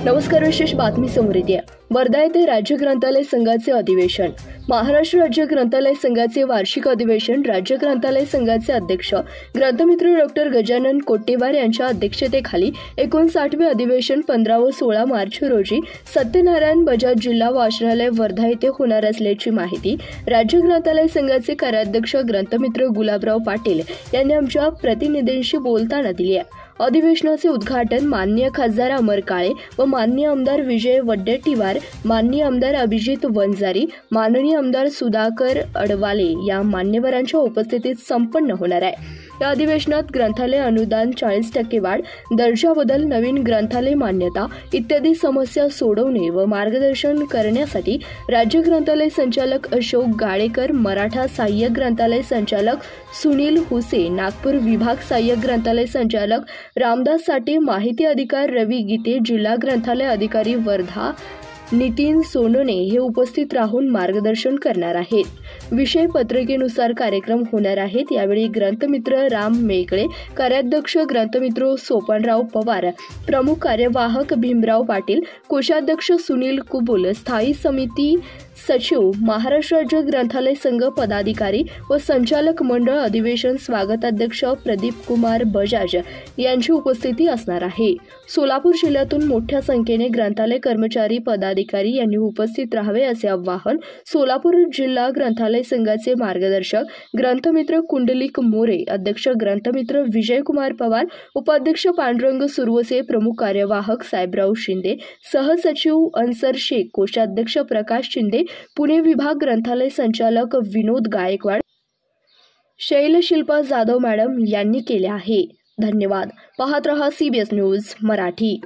नमस्कार. विशेष बातमी समोर येते. वर्धा येथे राज्य ग्रंथालय संघाचे अधिवेशन. महाराष्ट्र राज्य ग्रंथालय संघाचे वार्षिक अधिवेशन राज्य ग्रंथालय संघाचे अध्यक्ष ग्रंथमित्र डॉ. गजानन कोट्टेवार यांच्या अध्यक्षतेखाली 59वे अधिवेशन 15 व 16 मार्च रोजी सत्यनारायण बजाज जिल्हा वाचनालय वर्धा येथे होणार असल्याची माहिती राज्य ग्रंथालय संघाचे कार्याध्यक्ष ग्रंथमित्र गुलाबराव पाटील यांनी आमच्या प्रतिनिधींशी बोलताना दिली आहे. अधिवेशनाचे उद्घाटन माननीय खासदार अमर काळे व माननीय आमदार विजय वडेट्टीवार, माननीय आमदार अभिजित वंजारी, माननीय आमदार सुधाकर अडवाले या मान्यवरांच्या उपस्थितीत संपन्न होणार आहे. या अधिवेशनात ग्रंथालय अनुदान 40% वाढ, दर्जा बदल, नवीन ग्रंथालय मान्यता इत्यादी समस्या सोडवणे व मार्गदर्शन करण्यासाठी राज्य ग्रंथालय संचालक अशोक गाडेकर, मराठा सहाय्यक ग्रंथालय संचालक सुनील हुसे, नागपूर विभाग सहाय्यक ग्रंथालय संचालक रामदास साठे, माहिती अधिकार रवी गीते, जिल्हा ग्रंथालय अधिकारी वर्धा नितीन सोनोने हे उपस्थित राहून मार्गदर्शन करणार आहेत. विषय पत्रिकेनुसार कार्यक्रम होणार आहेत. यावेळी ग्रंथमित्र राम मेकळे, कार्याध्यक्ष ग्रंथमित्र सोपानराव पवार, प्रमुख कार्यवाहक भीमराव पाटील, कोषाध्यक्ष सुनील कुबुल, स्थायी समिती सचिव, महाराष्ट्र राज्य ग्रंथालय संघ पदाधिकारी व संचालक मंडळ, अधिवेशन स्वागताध्यक्ष प्रदीप कुमार बजाज यांची उपस्थिती असणार आहे. सोलापूर जिल्ह्यातून मोठ्या संख्येने ग्रंथालय कर्मचारी पदाधिकारी यांनी उपस्थित राहावे असे आवाहन सोलापूर जिल्हा ग्रंथालय संघाचे मार्गदर्शक ग्रंथमित्र कुंडलिक मोरे, अध्यक्ष ग्रंथमित्र विजयकुमार पवार, उपाध्यक्ष पांडुरंग सुरवसे, प्रमुख कार्यवाहक साहेबराव शिंदे, सहसचिव अन्सर शेख, कोषाध्यक्ष प्रकाश शिंदे, पुणे विभाग ग्रंथालय संचालक विनोद गायकवाड, शैलशिल्पा जाधव मॅडम यांनी केले आहे. धन्यवाद. पाहत रहा CBS न्यूज मराठी.